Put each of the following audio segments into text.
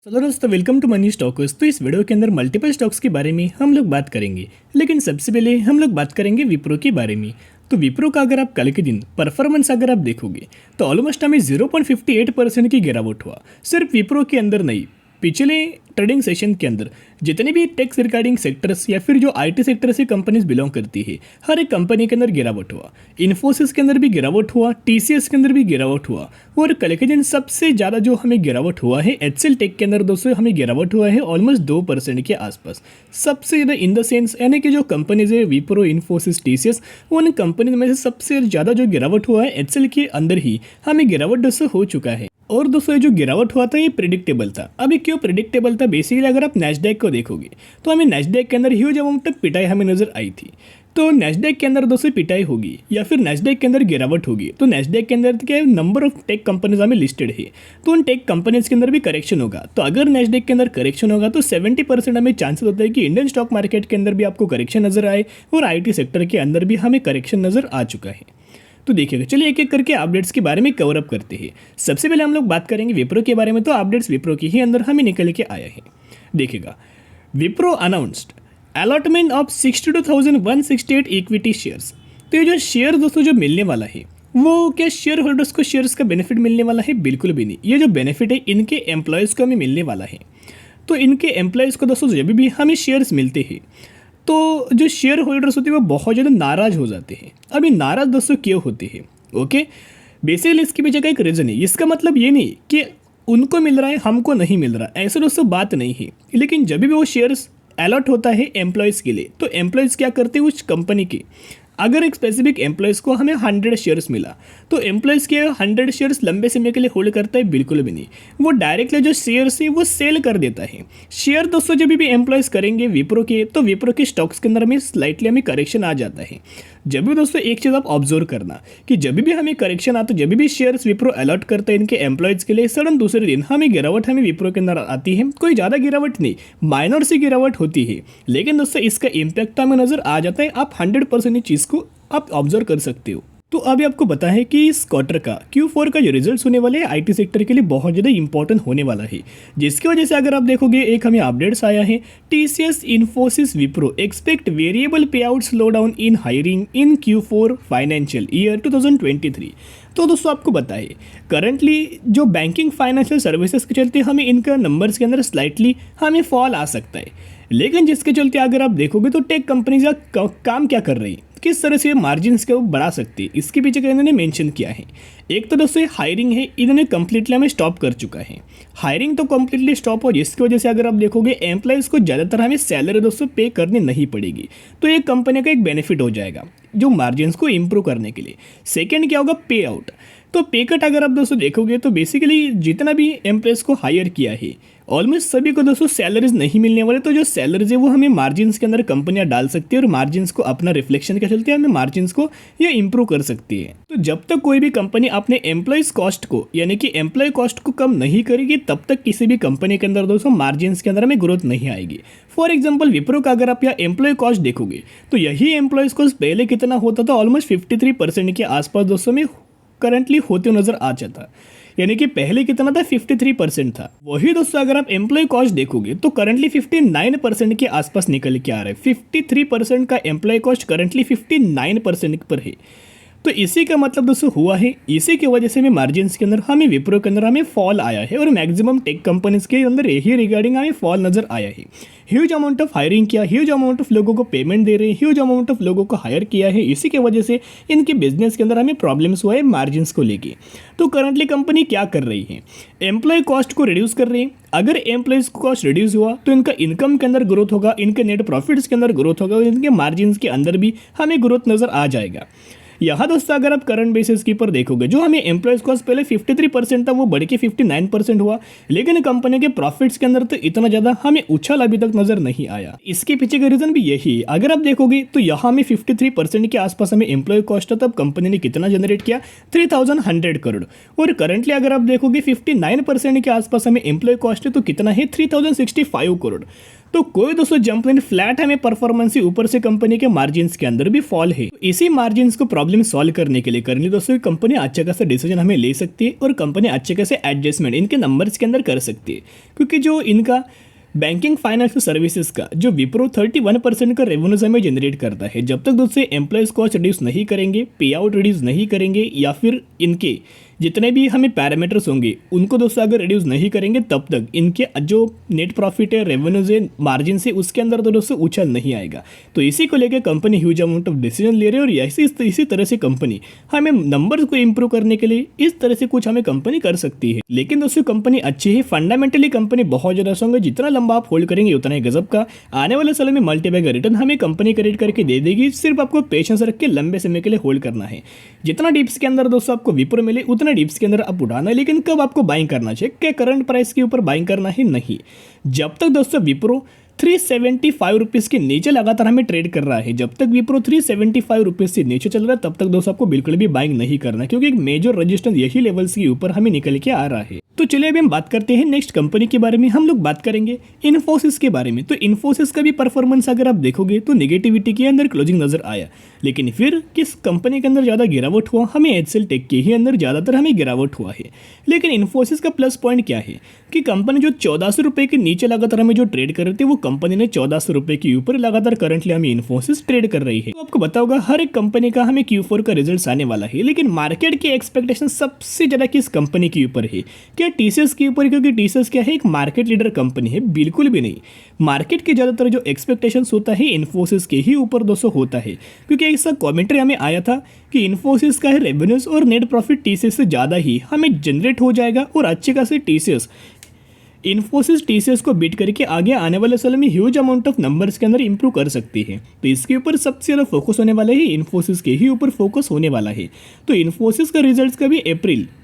चलो दोस्तों, welcome to money stalkers. तो इस वीडियो के अंदर मल्टीपल स्टॉक्स के बारे में हम लोग बात करेंगे, लेकिन सबसे पहले हम लोग बात करेंगे विप्रो के बारे में। तो विप्रो का अगर आप कल के दिन परफॉर्मेंस अगर आप देखोगे तो ऑलमोस्ट हमें 0.58% की गिरावट हुआ। सिर्फ विप्रो के अंदर नहीं, पिछले ट्रेडिंग सेशन के अंदर जितने भी टेक्स रिगार्डिंग सेक्टर्स या फिर जो आईटी सेक्टर से कंपनीज बिलोंग करती है, हर एक कंपनी के अंदर गिरावट हुआ। इन्फोसिस के अंदर भी गिरावट हुआ, टीसीएस के अंदर भी गिरावट हुआ, और कल के दिन सबसे ज़्यादा जो हमें गिरावट हुआ है एचसीएल टेक के अंदर दोस्तों हमें गिरावट हुआ है ऑलमोस्ट 2% के आसपास। सबसे ज़्यादा इन द सेंस यानी कि जो कंपनीज है विप्रो, इन्फोसिस, टीसीएस, उन कंपनीज में से सबसे ज़्यादा जो गिरावट हुआ है एचसीएल के अंदर ही हमें गिरावट दोस्तों हो चुका है। और दोस्तों ये जो गिरावट हुआ था ये प्रिडिक्टेबल था। अभी क्यों प्रिडिक्टेबल था? बेसिकली अगर आप नैस्डैक को देखोगे तो हमें नैस्डैक के अंदर ह्यूज अमाउंट तक पिटाई हमें नजर आई थी। तो नैस्डैक के अंदर दोस्तों पिटाई होगी या फिर नैस्डैक के अंदर गिरावट होगी तो नैस्डैक के अंदर क्या नंबर ऑफ टेक कंपनीज हमें लिस्टेड है, तो उन टेक कंपनीज के अंदर भी करेक्शन होगा। तो अगर नैस्डैक के अंदर करेक्शन होगा तो 70% हमें चांसेस होता है कि इंडियन स्टॉक मार्केट के अंदर भी आपको करेक्शन नजर आए, और आईटी सेक्टर के अंदर भी हमें करेक्शन नजर आ चुका है। तो देखिएगा, चलिए एक एक करके अपडेट्स के बारे में कवर अप करते हैं। सबसे पहले हम लोग बात करेंगे विप्रो के बारे में। तो अपडेट्स विप्रो के ही अंदर हमें निकल के आया है। देखिएगा, Wipro announced allotment of 62,168 equity shares. तो ये जो शेयर दोस्तों जो मिलने वाला है वो क्या शेयर होल्डर्स को शेयर्स का बेनिफिट मिलने वाला है? बिल्कुल भी नहीं। ये जो बेनिफिट है इनके एम्प्लॉयज़ को हमें मिलने वाला है। तो इनके एम्प्लॉयज़ को दोस्तों जब भी हमें शेयर्स मिलते हैं तो जो शेयर होल्डर्स होते हैं वो बहुत ज़्यादा नाराज़ हो जाते हैं। अभी नाराज़ दोस्तों क्यों होते हैं? ओके, बेसिकली इसके पीछे का एक रीज़न है। इसका मतलब ये नहीं कि उनको मिल रहा है हमको नहीं मिल रहा, ऐसा दोस्तों बात नहीं है। लेकिन जब भी वो शेयर्स अलॉट होता है एम्प्लॉयज़ के लिए तो एम्प्लॉयज़ क्या करते हैं उस कंपनी के, अगर एक स्पेसिफिक एम्प्लॉयज़ को हमें 100 शेयर्स मिला तो एम्प्लॉयज़ के 100 शेयर्स लंबे समय के लिए होल्ड करता है? बिल्कुल भी नहीं। वो डायरेक्टली जो शेयर्स है वो सेल कर देता है। शेयर दोस्तों जब भी एम्प्लॉयज़ करेंगे विप्रो के तो विप्रो के स्टॉक्स के अंदर में स्लाइटली हमें करेक्शन आ जाता है। जब भी दोस्तों एक चीज़ आप ऑब्जर्व करना कि जब भी हमें करेक्शन आता है, जब भी शेयर्स विप्रो अलॉट करता है इनके एम्प्लॉयज़ के लिए, सडन दूसरे दिन हमें गिरावट हमें विप्रो के अंदर आती है। कोई ज़्यादा गिरावट नहीं, माइनर सी गिरावट होती है, लेकिन दोस्तों इसका इम्पैक्ट हमें नज़र आ जाता है। आप 100% चीज़ को आप ऑब्जर्व कर सकते हो। तो अभी आपको पता है कि इस क्वार्टर का Q4 का जो रिजल्ट्स होने वाले हैं आईटी सेक्टर के लिए बहुत ज़्यादा इंपॉर्टेंट होने वाला है, जिसकी वजह से अगर आप देखोगे एक हमें अपडेट्स आया है, TCS, Infosys, Wipro expect variable pay out slow down in hiring in Q4 financial year 2023। तो दोस्तों आपको बताइए करंटली जो बैंकिंग फाइनेंशियल सर्विसेज के चलते हमें इनका नंबर्स के अंदर स्लाइटली हमें फॉल आ सकता है, लेकिन जिसके चलते अगर आप देखोगे तो टेक कंपनीज का काम क्या कर रही है, किस तरह से मार्जिन्स को बढ़ा सकती है, इसके पीछे का इन्होंने मेंशन किया है। एक तो दोस्तों हायरिंग है, इन्होंने कंप्लीटली हमें स्टॉप कर चुका है। हायरिंग तो कंप्लीटली स्टॉप हो, जिसकी वजह से अगर आप देखोगे एम्प्लॉयज़ को ज़्यादातर हमें सैलरी दोस्तों पे करनी नहीं पड़ेगी। तो ये कंपनी का एक बेनिफिट हो जाएगा जो मार्जिन्स को इम्प्रूव करने के लिए। सेकेंड क्या होगा? पे आउट। तो पे कट अगर आप दोस्तों देखोगे तो बेसिकली जितना भी एम्प्लॉयज़ को हायर किया है ऑलमोस्ट सभी को दोस्तों सैलरीज नहीं मिलने वाले। तो जो सैलरीज है वो हमें मार्जिन्स के अंदर कंपनियां डाल सकती है, और मार्जिन्स को अपना रिफ्लेक्शन के चलते हमें मार्जिन्स को ये इंप्रूव कर सकती है। तो जब तक कोई भी कंपनी अपने एम्प्लॉयज़ कॉस्ट को यानी कि एम्प्लॉय कॉस्ट को कम नहीं करेगी तब तक किसी भी कंपनी के अंदर दोस्तों मार्जिन्स के अंदर हमें ग्रोथ नहीं आएगी। फॉर एग्जाम्पल विप्रो का अगर आप यहाँ एम्प्लॉय कॉस्ट देखोगे तो यही एम्प्लॉयज़ कॉस्ट पहले कितना होता था? ऑलमोस्ट 53% के आसपास दोस्तों में करंटली होते हुए नजर आ जाता, यानी कि पहले कितना था? 53% था। वही दोस्तों अगर आप एम्प्लॉय कॉस्ट देखोगे तो करंटली 59% के आसपास निकल के आ रहा है। 53% का एम्प्लॉय कॉस्ट करंटली 59% पर है। तो इसी का मतलब दोस्तों हुआ है, इसी की वजह से हमें मार्जिन्स के अंदर हमें विप्रो के अंदर हमें फॉल आया है, और मैक्सिमम टेक कंपनीज के अंदर यही रिगार्डिंग हमें फॉल नजर आया है। ह्यूज अमाउंट ऑफ हायरिंग किया, ह्यूज अमाउंट ऑफ लोगों को पेमेंट दे रहे हैं, ह्यूज अमाउंट ऑफ लोगों को हायर किया है, इसी की वजह से इनके बिजनेस के अंदर हमें प्रॉब्लम्स हुआ है मार्जिन्स को लेके। तो करंटली कंपनी क्या कर रही है? एम्प्लॉय कॉस्ट को रिड्यूस कर रही है। अगर एम्प्लॉयज़ कॉस्ट रिड्यूस हुआ तो इनका इनकम के अंदर ग्रोथ होगा, इनके नेट प्रॉफिट्स के अंदर ग्रोथ होगा, और इनके मार्जिन्स के अंदर भी हमें ग्रोथ नजर आ जाएगा। यहाँ दोस्तों अगर आप करंट बेसिस की पर देखोगे जो हमें एम्प्लॉयज़ कॉस्ट पहले 53% था वो बढ़ के 59% हुआ, लेकिन कंपनी के प्रॉफिट्स के अंदर तो इतना ज़्यादा हमें उछाल अभी तक नजर नहीं आया। इसके पीछे का रीज़न भी यही है। अगर आप देखोगे तो यहाँ में 53% के आसपास हमें एम्प्लॉय कॉस्ट था, तब कंपनी ने कितना जनरेट किया? 3100 करोड़। और करंटली अगर आप देखोगे 59% के आसपास हमें एम्प्लॉय कॉस्ट है तो कितना है? 3065 करोड़। तो कोई दोस्तों जंप नहीं, फ्लैट हमें परफॉर्मेंस ही, ऊपर से कंपनी के मार्जिन के अंदर भी फॉल है। इसी मार्जिन को प्रॉब्लम सॉल्व करने के लिए करनी दोस्तों कंपनी अच्छे खासा डिसीजन हमें ले सकती है और कंपनी अच्छे खासे एडजस्टमेंट इनके नंबर्स के अंदर कर सकती है, क्योंकि जो इनका बैंकिंग फाइनेंशियल सर्विसेज का जो विप्रो 31% का रेवेन्यूज हमें जनरेट करता है, जब तक दोस्तों एम्प्लॉयज़ कॉस्ट रिड्यूस नहीं करेंगे, पे आउट रिड्यूस नहीं करेंगे, या फिर इनके जितने भी हमें पैरामीटर्स होंगे उनको दोस्तों अगर रिड्यूस नहीं करेंगे, तब तक इनके जो नेट प्रॉफिट है, रेवेन्यूज है, मार्जिन से उसके अंदर तो दोस्तों उछल नहीं आएगा। तो इसी को लेकर company huge amount of decision ले रही है, और इसी तरह से कंपनी हमें नंबर्स को इंप्रूव करने के लिए इस तरह से कुछ हमें कंपनी कर सकती है। लेकिन दोस्तों कंपनी अच्छी है, फंडामेंटली कंपनी बहुत ज़्यादा स्ट्रांग है, जितना लंबा आप होल्ड करेंगे उतना ही गजब का आने वाले सालों में मल्टीपल का रिटर्न हमें कंपनी क्रेडिट करके दे देगी। सिर्फ आपको पेशेंस रख के लंबे समय के लिए होल्ड करना है। जितना डिप्स के अंदर दोस्तों आपको विप्रो मिले उतना डिप्स के अंदर आप उठाना है, लेकिन कब आपको बाइंग करना चाहिए, क्या करंट प्राइस के ऊपर बाइंग करना है, नहीं। जब तक दोस्तों विप्रो 375 रुपीज़ के नीचे लगातार हमें ट्रेड कर रहा है, जब तक विप्रो 375 रुपीज़ से नीचे चल रहा है, तब तक दोस्तों आपको बिल्कुल भी बाइंग नहीं करना, क्योंकि एक मेजर रजिस्टेंस यही लेवल्स के ऊपर हमें निकल के आ रहा है। तो चलिए अभी हम बात करते हैं नेक्स्ट कंपनी के बारे में। हम लोग बात करेंगे इन्फोसिस के बारे में। तो इन्फोसिस का भी परफॉर्मेंस अगर आप देखोगे तो नेगेटिविटी के अंदर क्लोजिंग नजर आया, लेकिन फिर किस कंपनी के अंदर ज़्यादा गिरावट हुआ, हमें एचसीएल टेक के ही अंदर ज़्यादातर हमें गिरावट हुआ है। लेकिन इन्फोसिस का प्लस पॉइंट क्या है कि कंपनी जो 1400 रुपये के नीचे लगातार हमें जो ट्रेड कर रहे थे, वो कंपनी ने 1400 रुपये के ऊपर लगातार करंटली हमें इन्फोसिस ट्रेड कर रही है। तो आपको पता होगा हर एक कंपनी का हमें Q4 का रिजल्ट आने वाला है, लेकिन मार्केट की एक्सपेक्टेशन सबसे ज़्यादा किस कंपनी के ऊपर है, क्या टीसीएस के ऊपर? क्योंकि टीसीएस क्या है, एक मार्केट लीडर कंपनी है, बिल्कुल भी नहीं। मार्केट के ज़्यादातर जो एक्सपेक्टेशंस होता है इन्फोसिस के ही ऊपर दोस्तों होता है, क्योंकि ऐसा कमेंट्री हमें आया था कि इन्फोसिस का है रेवेन्यूज और नेट प्रॉफिट टीसीएस से ज़्यादा ही हमें जनरेट हो जाएगा, और अच्छे खासे इन्फोसिस टीसीएस को बीट करके आगे आने वाले सालों में ह्यूज अमाउंट ऑफ नंबर्स के अंदर इंप्रूव कर सकती है। तो इसके ऊपर सबसे ज़्यादा फोकस होने वाला है, इन्फोसिस के ही ऊपर फोकस होने वाला है। तो इन्फोसिस का रिजल्ट्स का भी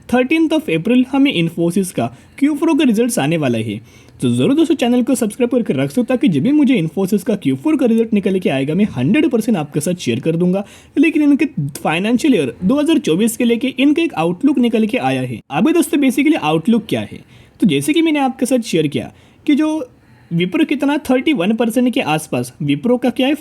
13 अप्रैल हमें इन्फोसिस का Q4 का रिजल्ट्स आने वाला है। तो ज़रूर दोस्तों चैनल को सब्सक्राइब करके रख सकता, ताकि जब भी मुझे इन्फोसिस का Q4 का रिजल्ट निकल के आएगा मैं 100% आपके साथ शेयर कर दूंगा। लेकिन इनके फाइनेंशियल ईयर 2024 के लेके इनका एक आउटलुक निकल के आया है। अभी दोस्तों बेसिकली आउटलुक क्या है, तो जैसे कि मैंने आपके साथ शेयर किया कि जो विप्रो कितना 31% के आसपास विप्रो का क्या है,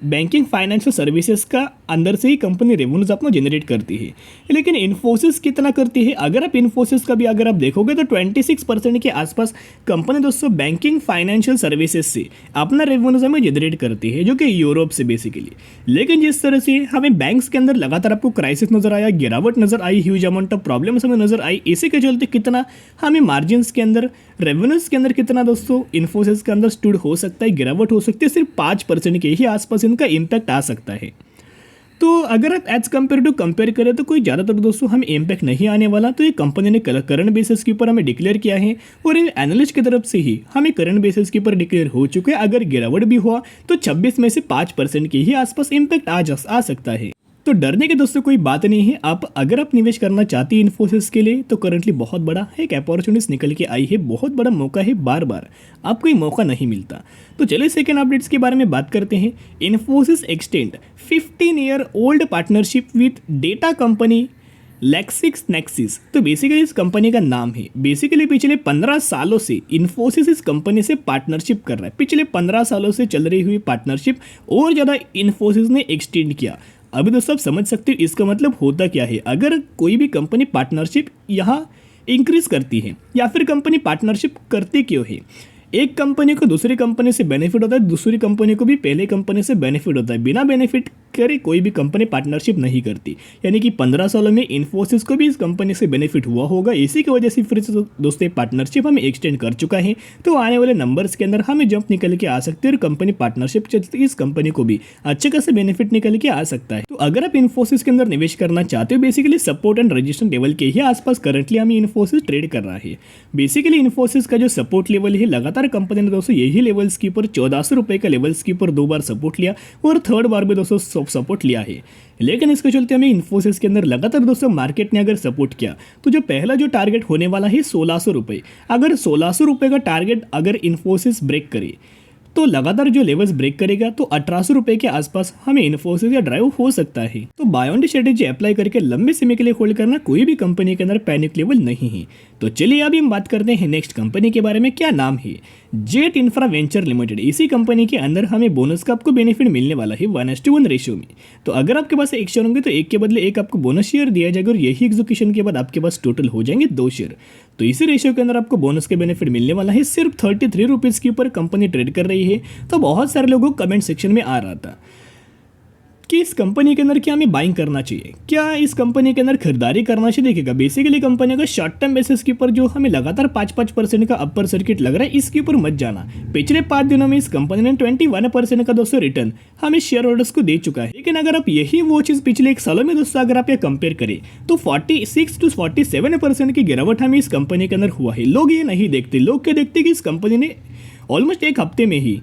बैंकिंग फाइनेंशियल सर्विसेज का अंदर से ही कंपनी रेवेन्यूज अपना जनरेट करती है। लेकिन इन्फोसिस कितना करती है, अगर आप इन्फोसिस का भी अगर आप देखोगे तो 26% के आसपास कंपनी दोस्तों बैंकिंग फाइनेंशियल सर्विसेज से अपना रेवेन्यूज हमें जनरेट करती है, जो कि यूरोप से बेसिकली। लेकिन जिस तरह से हमें बैंक्स के अंदर लगातार आपको क्राइसिस नजर आया, गिरावट नजर आई, ह्यूज अमाउंट ऑफ प्रॉब्लम्स हमें नजर आई, इसी के चलते कितना हमें मार्जिन के अंदर, रेवेन्यूज के अंदर कितना दोस्तों इन्फोसिस के अंदर स्टूड हो सकता है, गिरावट हो सकती है, सिर्फ 5% के ही आसपास इनका इम्पैक्ट आ सकता है। तो अगर आप एज कंपेयर करें तो कोई ज़्यादातर दोस्तों हमें इम्पैक्ट नहीं आने वाला। तो ये कंपनी ने करंट बेसिस के ऊपर हमें डिक्लेयर किया है, और ये एनालिस्ट की तरफ से ही हमें करंट बेसिस के ऊपर डिक्लेयर हो चुके हैं। अगर गिरावट भी हुआ तो 26 में से 5% के ही आसपास इम्पैक्ट आ सकता है। तो डरने की दोस्तों कोई बात नहीं है। अगर आप निवेश करना चाहते हैं इन्फोसिस के लिए, तो करंटली बहुत बड़ा एक अपॉर्चुनिटीज निकल के आई है, बहुत बड़ा मौका है, बार बार आपको ये मौका नहीं मिलता। तो चलिए सेकेंड अपडेट्स के बारे में बात करते हैं। Infosys extend 15 year old partnership with data company LexisNexis। तो बेसिकली इस कंपनी का नाम है, बेसिकली पिछले 15 सालों से इन्फोसिस इस कंपनी से पार्टनरशिप कर रहा है। पिछले 15 सालों से चल रही हुई पार्टनरशिप और ज़्यादा इन्फोसिस ने एक्सटेंड किया। अभी दोस्तों आप समझ सकते हो इसका मतलब होता क्या है। अगर कोई भी कंपनी पार्टनरशिप यहाँ इंक्रीज करती है, या फिर कंपनी पार्टनरशिप करती क्यों है, एक कंपनी को दूसरी कंपनी से बेनिफिट होता है, दूसरी कंपनी को भी पहले कंपनी से बेनिफिट होता है। बिना बेनिफिट करे कोई भी कंपनी पार्टनरशिप नहीं करती। यानी कि 15 सालों में इन्फोसिस को भी इस कंपनी से बेनिफिट हुआ होगा, इसी की वजह से फिर से दोस्तों पार्टनरशिप हमें एक्सटेंड कर चुका है। तो आने वाले नंबर्स के अंदर हमें जंप निकल के आ सकते हैं, और कंपनी पार्टनरशिप चलती इस कंपनी को भी अच्छे खासे बेनिफिट निकल के आ सकता है। तो अगर आप इन्फोसिस के अंदर निवेश करना चाहते हो, basically support and registration level के ही आसपास करंटली हमें इन्फोसिस ट्रेड कर रहा है। बेसिकली इन्फोसिस का जो सपोर्ट लेवल है, लगातार कंपनी ने दोस्तों यही लेवल्स के ऊपर 1400 रुपये का लेवल्स के ऊपर 2 बार सपोर्ट लिया, और थर्ड बार भी दोस्तों सपोर्ट लिया है। लेकिन इसके चलते हमें इन्फोसिस के अंदर लगातार दोस्तों मार्केट ने अगर सपोर्ट किया, तो जो पहला जो टारगेट होने वाला है 1600 रुपये, अगर 1600 रुपये का टारगेट अगर इन्फोसिस ब्रेक करे, तो लगातार जो लेवल्स ब्रेक करेगा तो 1800 रुपये के आसपास हमें इन्फोसिस या ड्राइव हो सकता है। तो बाय ऑन स्ट्रेटेजी अप्लाई करके लंबे समय के लिए होल्ड करना कोई भी कंपनी के अंदर पैनिक लेवल नहीं है। तो चलिए अभी हम बात करते हैं नेक्स्ट कंपनी के बारे में। क्या नाम है, जेट इंफ्रा वेंचर लिमिटेड, इसी कंपनी के अंदर हमें बोनस का आपको बेनिफिट मिलने वाला है 1:1 रेशियो में। तो अगर आपके पास एक शेयर होंगे तो एक के बदले एक आपको बोनस शेयर दिया जाएगा और यही एग्जीक्यूशन के बाद आपके पास टोटल हो जाएंगे 2 शेयर। तो इसी रेशियो के अंदर आपको बोनस के बेनिफिट मिलने वाला है। सिर्फ 33 रुपीज़ के ऊपर कंपनी ट्रेड कर रही है। तो बहुत सारे लोगों को कमेंट सेक्शन में आ रहा था कि इस कंपनी के अंदर क्या हमें बाइंग करना चाहिए, क्या इस कंपनी के अंदर खरीदारी करना चाहिए। देखिएगा, बेसिकली कंपनी का शॉर्ट टर्म बेसिस के ऊपर जो हमें लगातार 5% का अपर सर्किट लग रहा है, इसके ऊपर मत जाना। पिछले 5 दिनों में इस कंपनी ने 21% का दोस्तों रिटर्न हमें शेयर होल्डर्स को दे चुका है। लेकिन अगर आप यही वो चीज़ पिछले 1 सालों में दोस्तों अगर आप ये कंपेयर करें तो 46 to 47% की गिरावट हमें इस कंपनी के अंदर हुआ है। लोग ये नहीं देखते, लोग क्या देखते कि इस कंपनी ने ऑलमोस्ट एक हफ्ते में ही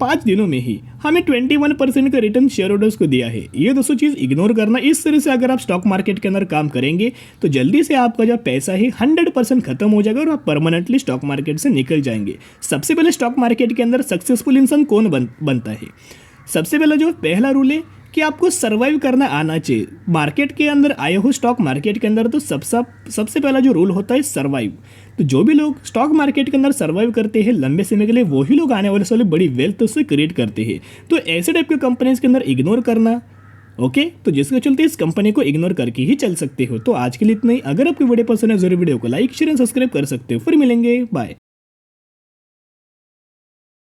5 दिनों में ही हमें 21% का रिटर्न शेयर होल्डर्स को दिया है। ये दोस्तों चीज़ इग्नोर करना। इस तरह से अगर आप स्टॉक मार्केट के अंदर काम करेंगे तो जल्दी से आपका जो पैसा है 100% खत्म हो जाएगा और आप परमानेंटली स्टॉक मार्केट से निकल जाएंगे। सबसे पहले स्टॉक मार्केट के अंदर सक्सेसफुल इंसान कौन बनता है? सबसे पहला जो पहला रूल है कि आपको सर्वाइव करना आना चाहिए। मार्केट के अंदर आए हो, स्टॉक मार्केट के अंदर, तो सबसे पहला जो रूल होता है सर्वाइव। तो जो भी लोग स्टॉक मार्केट के अंदर सर्वाइव करते हैं लंबे समय के लिए, वही लोग आने वाले सालों बड़ी वेल्थ उससे क्रिएट करते हैं। तो ऐसे टाइप के कंपनीज के अंदर इग्नोर करना, ओके, तो जिसके चलते इस कंपनी को इग्नोर करके ही चल सकते हो। तो आज के लिए इतना ही। अगर आपको वीडियो पसंद है जरूर वीडियो को लाइक शेयर एंड सब्सक्राइब कर सकते हो। फिर मिलेंगे, बाय।